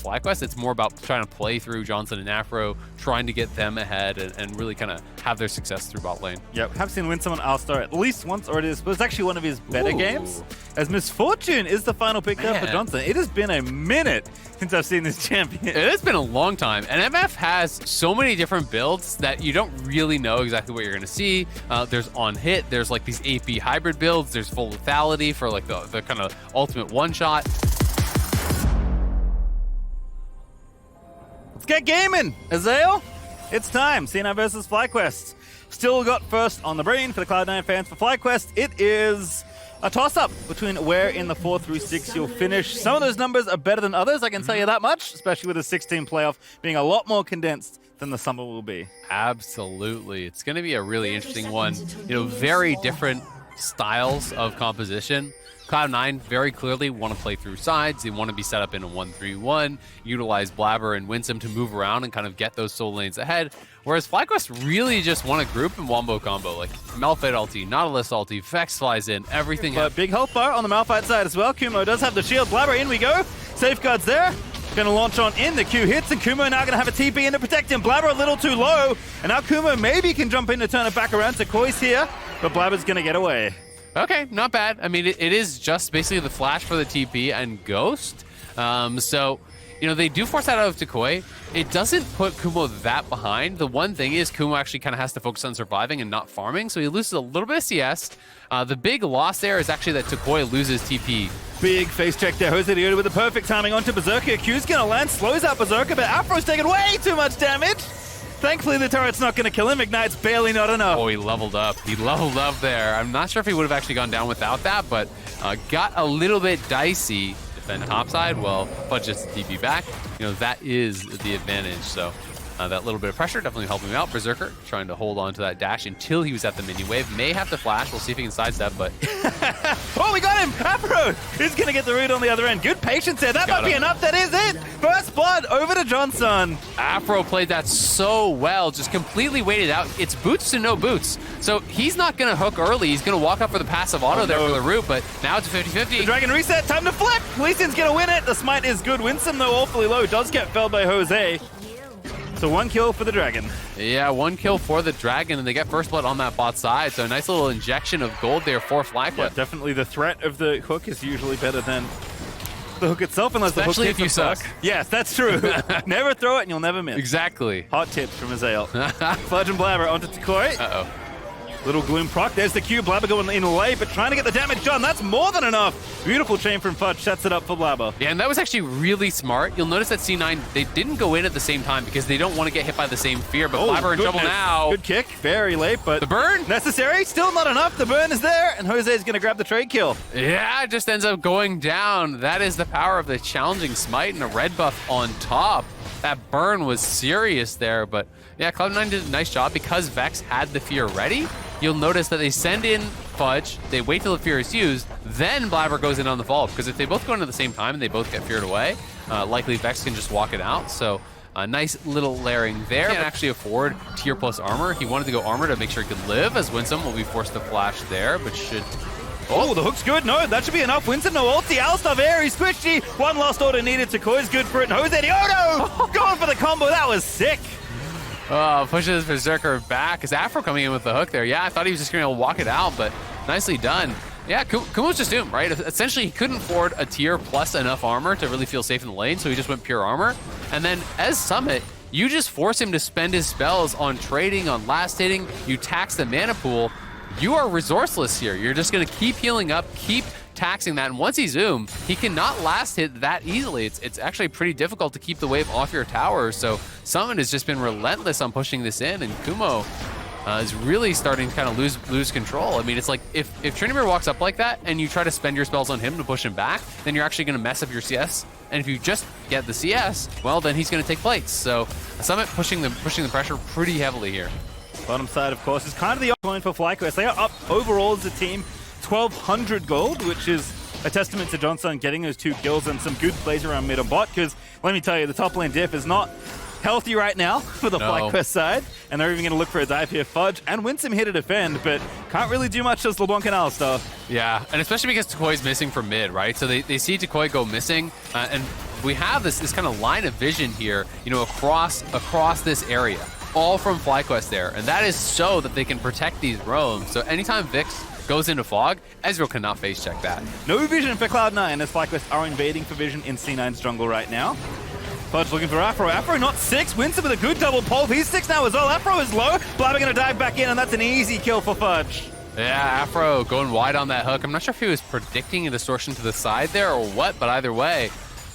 FlyQuest. It's more about trying to play through Johnson and Afro, trying to get them ahead and really kind of have their success through bot lane. Yep, have seen Winsome on All-Star at least once already, but it's actually one of his better games. As Misfortune is the final pick there for Johnson. It has been a minute since I've seen this champion. It has been a long time, and MF has so many different builds that you don't really know exactly what you're going to see. There's on hit, there's like these AP hybrid builds, there's full lethality for like the kind of ultimate one-shot. Let's get gaming, Azael. It's time. CNI versus FlyQuest. Still got first on the brain for the Cloud9 fans. For FlyQuest, it is a toss-up between where in the 4 through 6 you'll finish. Some of those numbers are better than others, I can tell you that much, especially with a 16 playoff being a lot more condensed than the summer will be. Absolutely. It's going to be a really interesting one. You know, very different styles of composition. Cloud9 very clearly want to play through sides. They want to be set up in a 1-3-1, utilize Blabber and Winsome to move around and kind of get those soul lanes ahead. Whereas FlyQuest really just want to group and wombo combo, like Malphite ulti, Nautilus ulti, Vex flies in, everything. But big health bar on the Malphite side as well. Kumo does have the shield. Blabber, in we go. Safeguards there. Going to launch on in. The Q hits, and Kumo now going to have a TP in to protect him. Blabber a little too low, and now Kumo maybe can jump in to turn it back around. So Koi's here, but Blabber's going to get away. Okay, not bad. I mean, it is just basically the flash for the TP and Ghost. So, you know, they do force that out of Takoi. It doesn't put Kumo that behind. The one thing is Kumo actually kind of has to focus on surviving and not farming, so he loses a little bit of CS. The big loss there is actually that Takoi loses TP. Big face check there. JOSEDEODO with the perfect timing onto Berserker. Q's going to land, slows out Berserker, but Afro's taking way too much damage. Thankfully, the turret's not going to kill him. Ignite's barely not enough. Oh, he leveled up. He leveled up there. I'm not sure if he would have actually gone down without that, but got a little bit dicey. Defend topside, well, but just TP back. You know, that is the advantage. So that little bit of pressure definitely helped him out. Berserker trying to hold on to that dash until he was at the mini wave. May have to flash. We'll see if he can sidestep, but... Oh, we got him! Afro! He's going to get the root on the other end. Good patience there. That might be enough. That is it! First blood over to Johnson. Afro played that so well. Just completely waited out. It's boots to no boots. So he's not going to hook early. He's going to walk up for the passive auto there for the root, but now it's a 50-50. The Dragon reset. Time to flip! Lee Sin's going to win it. The smite is good. Winsome, though, awfully low. Does get felled by Jose. So 1 kill for the Dragon. Yeah, 1 kill for the Dragon, and they get first blood on that bot side. So a nice little injection of gold there for FlyQuest. Yeah, definitely the threat of the hook is usually better than the hook itself, unless especially the hook if you suck. Yes, that's true. Never throw it and you'll never miss. Exactly. Hot tips from Azael. Fudge and Blabber onto Takoi. Uh-oh. Little Gloom proc. There's the Q. Blabber going in late, but trying to get the damage done. That's more than enough. Beautiful chain from Fudge. Sets it up for Blabber. Yeah, and that was actually really smart. You'll notice that C9, they didn't go in at the same time because they don't want to get hit by the same fear, but Blabber in trouble now. Good kick. Very late, but... The burn? Necessary. Still not enough. The burn is there, and Jose's going to grab the trade kill. Yeah, it just ends up going down. That is the power of the challenging smite and a red buff on top. That burn was serious there, but yeah, Cloud9 did a nice job because Vex had the fear ready. You'll notice that they send in Fudge, they wait till the fear is used, then Blabber goes in on the vault, because if they both go in at the same time and they both get feared away, likely Vex can just walk it out. So a nice little layering there. Can't actually afford tier plus armor. He wanted to go armor to make sure he could live, as Winsome will be forced to flash there, but should... Oh, the hook's good. No, that should be enough. Winsome, no ulti. Alistar very squishy. One last order needed. Takoi's good for it. And JOSEDEODO going for the combo. That was sick. Pushes Berserker back. Is Afro coming in with the hook there? Yeah, I thought he was just going to walk it out, but nicely done. Yeah, Kumo's just doomed, right? Essentially, he couldn't afford a tier plus enough armor to really feel safe in the lane, so he just went pure armor. And then as Summit, you just force him to spend his spells on trading, on last hitting. You tax the mana pool. You are resourceless here. You're just going to keep healing up, keep taxing that, and once he zoom, he cannot last hit that easily. It's actually pretty difficult to keep the wave off your tower, so Summon has just been relentless on pushing this in, and Kumo is really starting to kind of lose control. I mean, it's like if Trinimir walks up like that and you try to spend your spells on him to push him back, then you're actually going to mess up your CS, and if you just get the CS, well, then he's going to take plates. So Summit pushing the pressure pretty heavily here. Bottom side, of course, is kind of the point for FlyQuest. They are up overall as a team, 1,200 gold, which is a testament to Johnson getting those 2 kills and some good plays around mid and bot, because let me tell you, the top lane diff is not healthy right now for the FlyQuest side, and they're even going to look for a dive here. Fudge and Winsome here to defend, but can't really do much as LeBlanc and Alistar. Yeah, and especially because Takoi's missing from mid, right? So they see Takoi go missing, and We have this kind of line of vision here, you know, across this area, all from FlyQuest there, and that is so that they can protect these roams. So anytime Vix goes into fog, Ezreal cannot face check that. No vision for Cloud9 as FlyQuest are invading for vision in C9's jungle right now. Fudge looking for Afro. Afro not 6. Winston with a good double pulp. He's 6 now as well. Afro is low. Blabber going to dive back in, and that's an easy kill for Fudge. Yeah, Afro going wide on that hook. I'm not sure if he was predicting a distortion to the side there or what, but either way,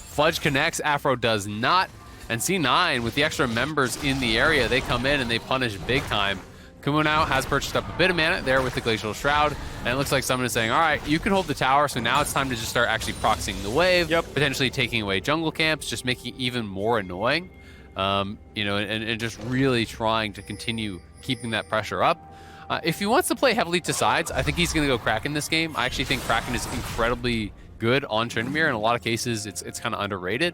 Fudge connects, Afro does not. And C9, with the extra members in the area, they come in and they punish big time. Kumo now has purchased up a bit of mana there with the Glacial Shroud, and it looks like someone is saying, all right, you can hold the tower, so now it's time to just start actually proxying the wave, potentially taking away jungle camps, just making it even more annoying, you know, and just really trying to continue keeping that pressure up. If he wants to play heavily to sides, I think he's going to go Kraken this game. I actually think Kraken is incredibly good on Tryndamere. In a lot of cases, it's kind of underrated.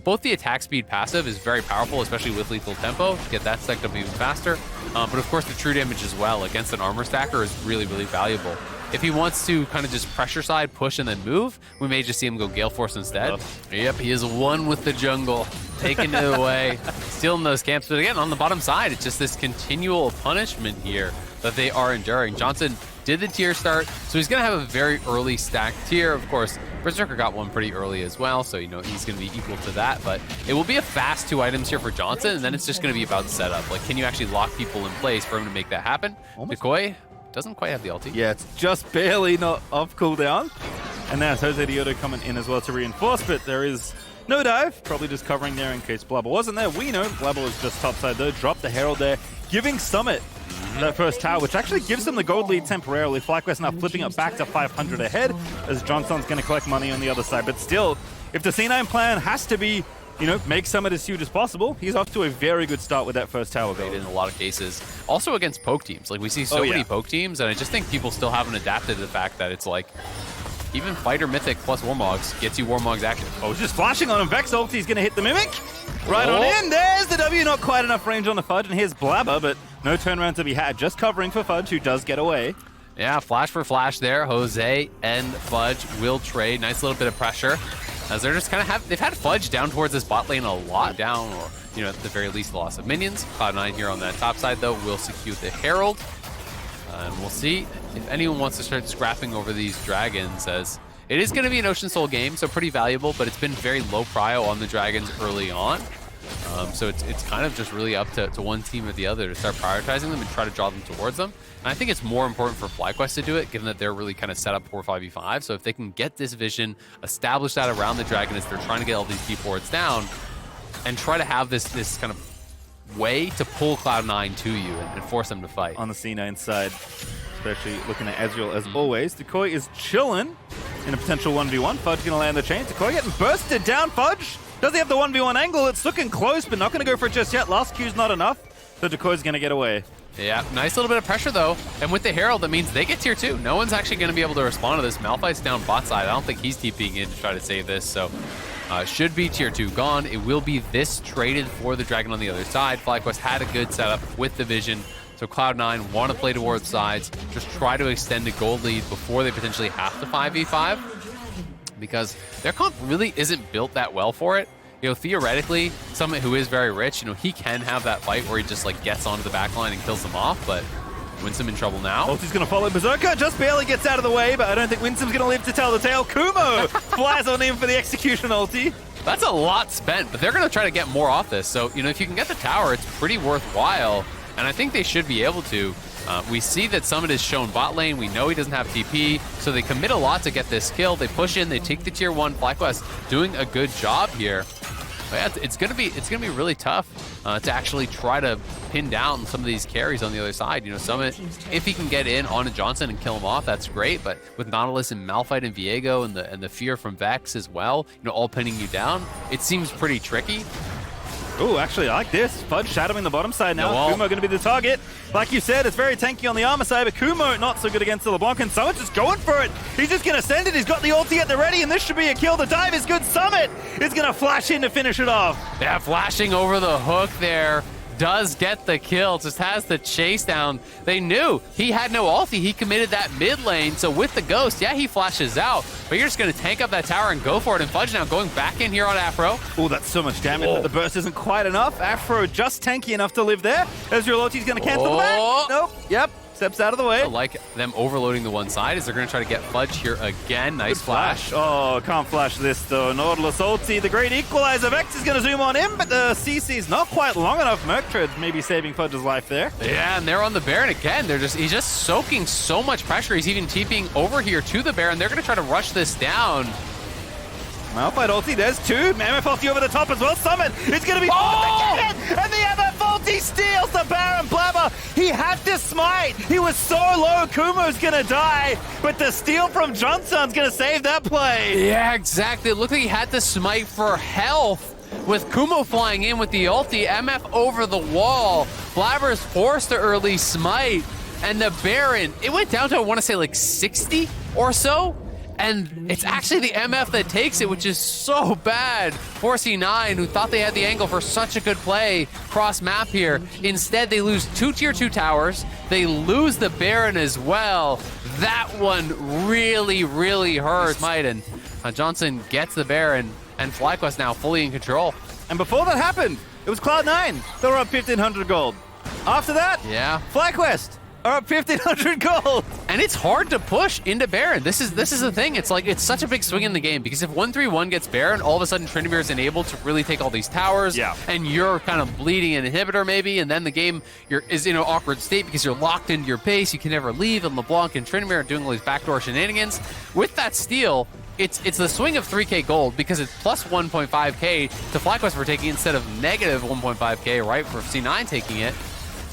Both the attack speed passive is very powerful, especially with lethal tempo, to get that stacked up even faster. But of course, the true damage as well against an armor stacker is really, really valuable. If he wants to kind of just pressure side, push, and then move, we may just see him go Gale Force instead. Yep, he is one with the jungle, taking it away, stealing those camps. But again, on the bottom side, it's just this continual punishment here that they are enduring. Johnson did the tier start, so he's going to have a very early stacked tier. Of course, Berserker got one pretty early as well, so you know he's going to be equal to that. But it will be a fast 2 items here for Johnson, and then it's just going to be about setup. Like, can you actually lock people in place for him to make that happen? Decoy doesn't quite have the ulti. Yeah, it's just barely not off cooldown. And there's JOSEDEODO coming in as well to reinforce, but there is no dive. Probably just covering there in case Blabber wasn't there. We know Blabber was just topside though. Dropped the Herald there, giving Summit that first tower, which actually gives them the gold lead temporarily. FlyQuest now flipping it back to 500 ahead as Johnson's going to collect money on the other side. But still, if the C9 plan has to be, you know, make Summit as huge as possible, he's off to a very good start with that first tower gold. In a lot of cases. Also against poke teams. Like, we see so many poke teams, and I just think people still haven't adapted to the fact that it's like, even Fighter Mythic plus Warmogs gets you Warmogs active. Oh, just flashing on him. Vex ulti's going to hit the Mimic. Right on in. There's the W. Not quite enough range on the Fudge. And here's Blabber, but no turnaround to be had. Just covering for Fudge, who does get away. Yeah, flash for flash there. Jose and Fudge will trade. Nice little bit of pressure. As they're just kind of they've had Fudge down towards this bot lane a lot down, or, you know, at the very least, the loss of minions. Cloud9 here on that top side, though, will secure the Herald. And we'll see if anyone wants to start scrapping over these dragons, as it is going to be an Ocean Soul game, so pretty valuable, but it's been very low prio on the dragons early on. So it's kind of just really up to one team or the other to start prioritizing them and try to draw them towards them. And I think it's more important for FlyQuest to do it, given that they're really kind of set up for 5v5. So if they can get this vision, establish that around the dragon as they're trying to get all these key boards down, and try to have this kind of way to pull Cloud9 to you and force them to fight. On the C9 side, especially looking at Ezreal as always. Decoy is chilling in a potential 1v1. Fudge going to land the chain. Decoy getting bursted down. Fudge, does he have the 1v1 angle? It's looking close, but not going to go for it just yet. Last Q's not enough, so Decoy's going to get away. Yeah, nice little bit of pressure though. And with the Herald, that means they get tier 2. No one's actually going to be able to respond to this. Malphite's down bot side. I don't think he's TPing in to try to save this, so should be tier 2 gone. It will be this traded for the dragon on the other side. FlyQuest had a good setup with the vision. So Cloud9 want to play towards sides, just try to extend a gold lead before they potentially have to 5v5, because their comp really isn't built that well for it. You know, theoretically, someone who is very rich, you know, he can have that fight where he just like gets onto the backline and kills them off, but Winsome in trouble now. Ulti's going to follow Berserker, just barely gets out of the way, but I don't think Winsome's going to live to tell the tale. Kumo flies on in for the execution ulti. That's a lot spent, but they're going to try to get more off this. So, you know, if you can get the tower, it's pretty worthwhile. And I think they should be able to. We see that Summit is shown bot lane. We know he doesn't have TP, so they commit a lot to get this kill. They push in, they take the tier 1. FlyQuest doing a good job here. But yeah, it's gonna be really tough to actually try to pin down some of these carries on the other side. You know, Summit, if he can get in on a Johnson and kill him off, that's great. But with Nautilus and Malphite and Viego and the fear from Vex as well, you know, all pinning you down, it seems pretty tricky. Ooh, actually, I like this. Fudge shadowing the bottom side now. Kumo going to be the target. Like you said, it's very tanky on the armor side, but Kumo not so good against the LeBlanc, and Summit just going for it. He's just going to send it. He's got the ulti at the ready, and this should be a kill. The dive is good. Summit is going to flash in to finish it off. Yeah, flashing over the hook there. does get the kill, just has the chase down. They knew he had no ulti. He committed that mid lane, so with the Ghost, yeah, he flashes out, but you're just going to tank up that tower and go for it. And Fudge now going back in here on Afro. Oh, that's so much damage, but the burst isn't quite enough. Afro just tanky enough to live there. Ezreal ulti's going to cancel the back. Nope. Yep. Steps out of the way. I like them overloading the one side as they're going to try to get Fudge here again. Nice flash. Oh, can't flash this though. Nautilus ulti, the great equalizer. Vex is going to zoom on him, but the CC's not quite long enough. Merktred maybe saving Fudge's life there. Yeah, and they're on the Baron again. He's just soaking so much pressure. He's even TPing over here to the Baron. They're going to try to rush this down. Malphite ulti, there's two. MF ulti over the top as well. Summon is going to be... and the MF ulti steals the Baron. Blabber, he had to smite. He was so low, Kumo's going to die. But the steal from Johnson's going to save that play. Yeah, exactly. It looked like he had to smite for health. With Kumo flying in with the ulti, MF over the wall. Blabber's forced the early smite. And the Baron, it went down to, I want to say, like 60 or so. And it's actually the MF that takes it, which is so bad for C9, who thought they had the angle for such a good play cross map here. Instead, they lose 2 tier 2 towers. They lose the Baron as well. That one really, really hurts. Maiden. Johnson gets the Baron, and FlyQuest now fully in control. And before that happened, it was Cloud9. They were up 1,500 gold. After that, yeah, FlyQuest are up 1,500 gold. And it's hard to push into Baron. This is the thing. It's like, it's such a big swing in the game because if 1-3-1 gets Baron, all of a sudden Tryndamere is enabled to really take all these towers. Yeah. And you're kind of bleeding an inhibitor maybe, and then the game is in an awkward state because you're locked into your pace. You can never leave, and LeBlanc and Tryndamere are doing all these backdoor shenanigans. With that steal, it's the swing of 3k gold because it's plus 1.5k to FlyQuest for taking it instead of negative 1.5k, right, for C9 taking it.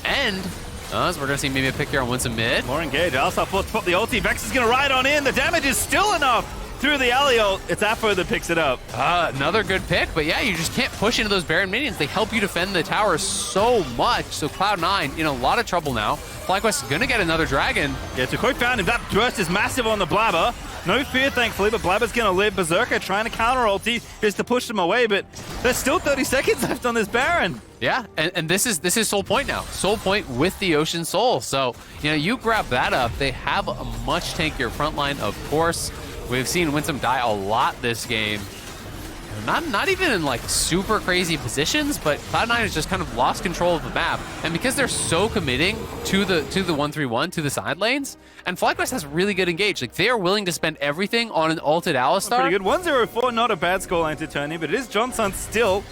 And so we're going to see maybe a pick here on Winston mid. More engaged. Alsop forced to pop the ulti. Vex is going to ride on in. The damage is still enough through the alley ult. It's Afro that picks it up. Another good pick, but yeah, you just can't push into those Baron minions. They help you defend the towers so much. So Cloud9 in a lot of trouble now. FlyQuest is going to get another dragon. Yeah, Tukoi found him. That burst is massive on the Blabber. No fear, thankfully, but Blabber's going to live. Berserker trying to counter ulti is to push them away, but there's still 30 seconds left on this Baron. Yeah, and this is Soul Point now. Soul Point with the Ocean Soul. So, you grab that up. They have a much tankier front line, of course. We've seen Winston die a lot this game. Not even in like super crazy positions, but Cloud9 has just kind of lost control of the map. And because they're so committing to the 1-3-1, to the side lanes, and FlyQuest has really good engage. Like, they are willing to spend everything on an ulted Alistar. Pretty good. 1-0-4, not a bad scoreline to turn in, but it is Johnson still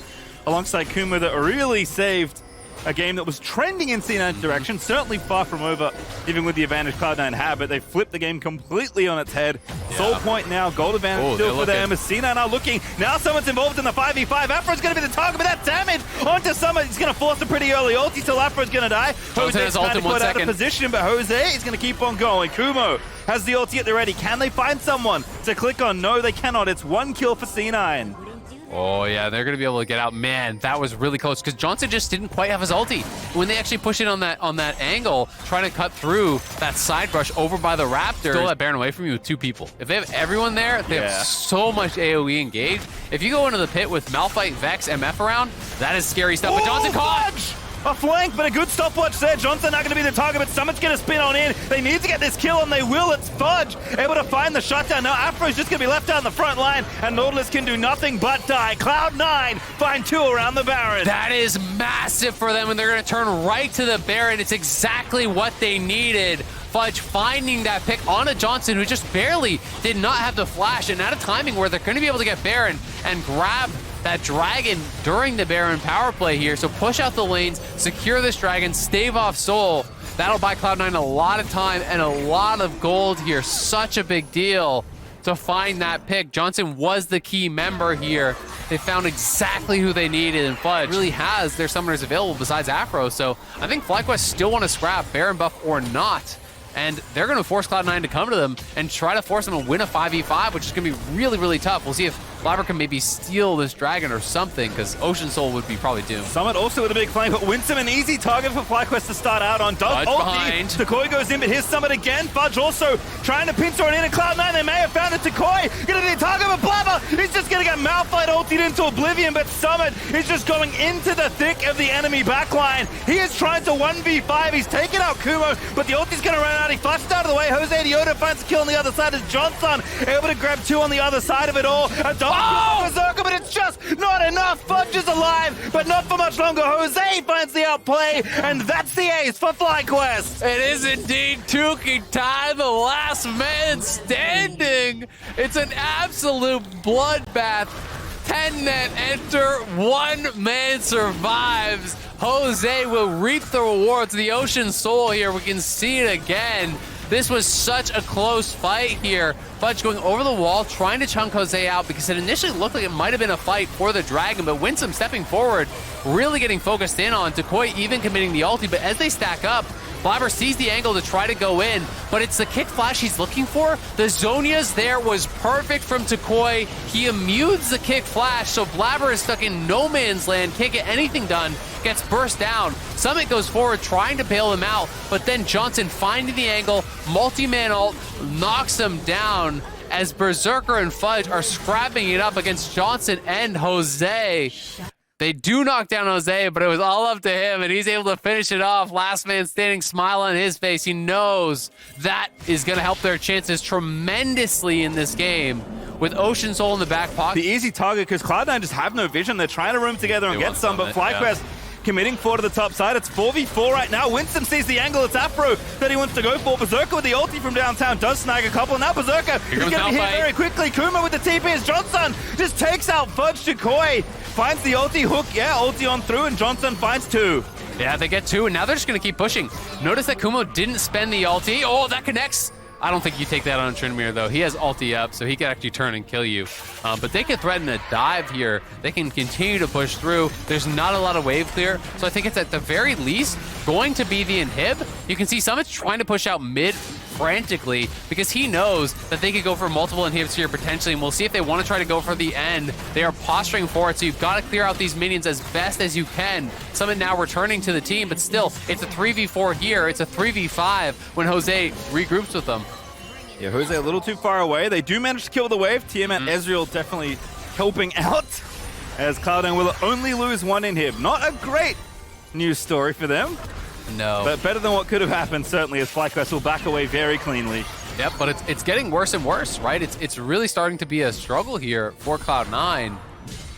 alongside Kuma that really saved a game that was trending in C9's direction, certainly far from over, even with the advantage Cloud9 had, but they flipped the game completely on its head. Yeah. Soul Point now, gold advantage still for them, as C9 are looking. Now someone's involved in the 5v5. Afro's going to be the target, but that damage onto someone. He's going to force a pretty early ulti till Afro's going to die. Jose's ult in 1 second. Out of position, but Jose is going to keep on going. Kumo has the ulti at the ready. Can they find someone to click on? No, they cannot. It's 1 kill for C9. Oh, yeah, they're going to be able to get out. Man, that was really close because Johnson just didn't quite have his ulti. When they actually push in on that angle, trying to cut through that side brush over by the Raptor, stole that Baron away from you with 2 people. If they have everyone there, they have so much AoE engaged. If you go into the pit with Malphite, Vex, MF around, that is scary stuff. But Johnson caught! A flank, but a good stopwatch there. Johnson not going to be the target, but someone's going to spin on in. They need to get this kill, and they will. It's Fudge able to find the shutdown. Now Afro's just going to be left down the front line, and Nautilus can do nothing but die. Cloud9 find 2 around the Baron. That is massive for them, and they're going to turn right to the Baron. It's exactly what they needed. Fudge finding that pick onto Johnson, who just barely did not have the flash, and at a timing where they're going to be able to get Baron and grab that dragon during the Baron power play here. So push out the lanes, secure this dragon, stave off Soul. That'll buy Cloud9 a lot of time and a lot of gold here. Such a big deal to find that pick. Johnson was the key member here. They found exactly who they needed, and Fudge really has their summoners available besides Afro. So I think FlyQuest still want to scrap, Baron buff or not. And they're going to force Cloud9 to come to them and try to force them to win a 5v5, which is going to be really, really tough. We'll see if Blabber can maybe steal this dragon or something, because Ocean Soul would be probably doomed. Summit also with a big flame, but Winsome an easy target for FlyQuest to start out on. Does Fudge ulti. behind. Takoi goes in, but here's Summit again. Fudge also trying to pincer on in at Cloud9. They may have found it. Takoi gonna be a target, but Blabber is just gonna get Malphite ultied into oblivion, but Summit is just going into the thick of the enemy backline. He is trying to 1v5. He's taken out Kumo, but the ulti's gonna run out. He flashed out of the way. JOSEDEODO finds a kill on the other side as Johnson able to grab 2 on the other side of it all. A double Berserker, but it's just not enough. Fudge is alive, but not for much longer. Jose finds the outplay, and that's the ace for FlyQuest. It is indeed Tuki time, the last man standing. It's an absolute bloodbath. 10 men enter, 1 man survives. Jose will reap the rewards. The Ocean Soul here, we can see it again. This was such a close fight here. Fudge going over the wall, trying to chunk Jose out because it initially looked like it might have been a fight for the dragon, but Winsome stepping forward, really getting focused in on Takoi, even committing the ulti. But as they stack up, Blabber sees the angle to try to go in, but it's the kick flash he's looking for. The Zonia's there was perfect from Takoi. He immunes the kick flash, so Blabber is stuck in no man's land, can't get anything done, gets burst down. Summit goes forward trying to bail him out, but then Johnson finding the angle, multi-man ult, knocks him down as Berserker and Fudge are scrapping it up against Johnson and Jose. They do knock down Jose, but it was all up to him, and he's able to finish it off. Last man standing, smile on his face. He knows that is going to help their chances tremendously in this game with Ocean Soul in the back pocket. The easy target, because Cloud9 just have no vision. They're trying to room together and get some, but FlyQuest committing forward to the top side. It's 4v4 right now. Winston sees the angle. It's Afro that he wants to go for. Berserker with the ulti from downtown does snag a couple. Now Berserker is going to be hit very quickly. Kuma with the TP as Johnson just takes out Fudge Takoi. Finds the ulti hook. Yeah, ulti on through, and Johnson finds 2. Yeah, they get 2, and now they're just going to keep pushing. Notice that Kumo didn't spend the ulti. Oh, that connects. I don't think you take that on Tryndamere, though. He has ulti up, so he can actually turn and kill you. But they can threaten a dive here. They can continue to push through. There's not a lot of wave clear, so I think it's at the very least going to be the inhib. You can see Summit's trying to push out mid frantically because he knows that they could go for multiple inhibs here potentially, and we'll see if they want to try to go for the end. They are posturing for it, so you've got to clear out these minions as best as you can. Summit now returning to the team, but still, it's a 3v4 here. It's a 3v5 when Jose regroups with them. Yeah, Jose a little too far away. They do manage to kill the wave. Tiamat Ezreal definitely helping out, as Cloud9 will only lose 1 inhib. Not a great news story for them. No. But better than what could have happened, certainly, as FlyQuest will back away very cleanly. Yep, but it's getting worse and worse, right? It's really starting to be a struggle here for Cloud9.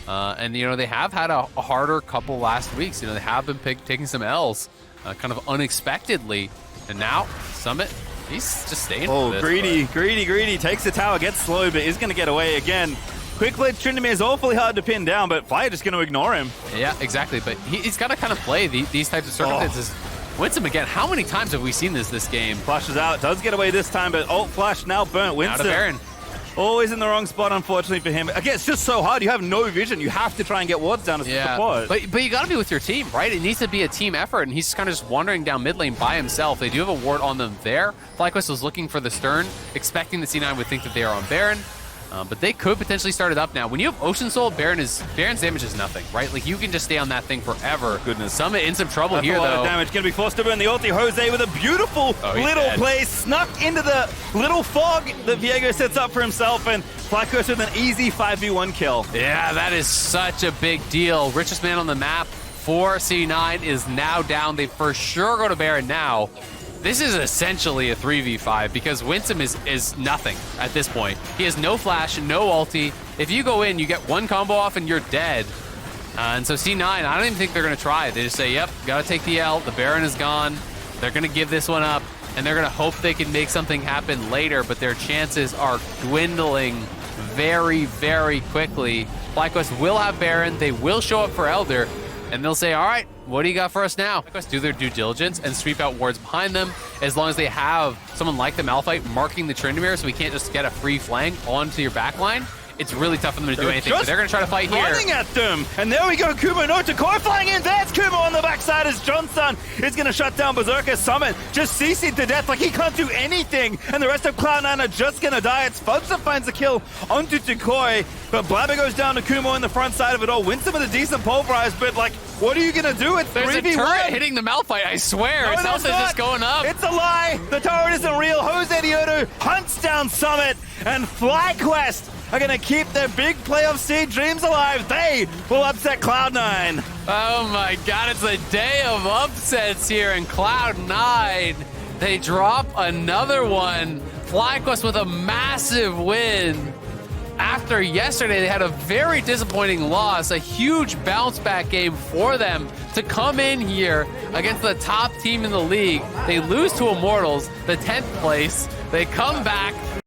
And, you know, they have had a harder couple last weeks. You know, they have been taking some L's kind of unexpectedly. And now, Summit, he's just staying for this. Greedy. Takes the tower, gets slowed, but is going to get away again. Quick play Tryndamere is awfully hard to pin down, but Fire just going to ignore him. Yeah, exactly. But he's got to kind of play these types of circumstances. Winston again, how many times have we seen this game? Flashes out, does get away this time, but ult flash now burnt. Winston. Out of Baron. Always in the wrong spot, unfortunately for him. Again, it's just so hard. You have no vision. You have to try and get wards down as support. But you got to be with your team, right? It needs to be a team effort, and he's kind of just wandering down mid lane by himself. They do have a ward on them there. FlyQuest was looking for the Stern, expecting the C9 would think that they are on Baron. But they could potentially start it up now. When you have Ocean Soul, Baron's damage is nothing, right? Like, you can just stay on that thing forever. Goodness. Summit in some trouble That's here, a lot though. Of damage. Going to be forced to burn the ulti. Jose with a beautiful little play, snuck into the little fog that Viego sets up for himself, and FlyQuest with an easy 5v1 kill. Yeah, that is such a big deal. Richest man on the map for C9 is now down. They for sure go to Baron now. This is essentially a 3v5 because Winsome is nothing at this point. He has no flash, no ulti. If you go in, you get 1 combo off and you're dead. And so C9, I don't even think they're going to try. They just say, yep, got to take the L. The Baron is gone. They're going to give this one up, and they're going to hope they can make something happen later, but their chances are dwindling very, very quickly. FlyQuest will have Baron. They will show up for Elder, and they'll say, all right, what do you got for us now? Do their due diligence and sweep out wards behind them, as long as they have someone like the Malphite marking the Tryndamere, so we can't just get a free flank onto your backline. it's really tough for them to do anything. So they're going to try to fight here. Running at them, and there we go. Kumo no Takoi flying in. There's Kumo on the backside as Johnson is going to shut down Berserker's summon. Just CC'd to death like he can't do anything, and the rest of Cloud9 are just going to die. It's Fudge that finds the kill onto Takoi, but Blabber goes down to Kumo on the front side of it all. Wins some of the decent pulverize, but like, what are you going to do? It's 3v1. There's a turret hitting the Malphite, I swear. His health is just going up. It's a lie. The turret isn't real. JOSEDEODO hunts down Summit, and FlyQuest are going to keep their big playoff seed dreams alive. They will upset Cloud9. Oh my god, it's a day of upsets here in Cloud9. They drop another one. FlyQuest with a massive win. After yesterday, they had a very disappointing loss, a huge bounce back game for them to come in here against the top team in the league. They lose to Immortals, the 10th place. They come back,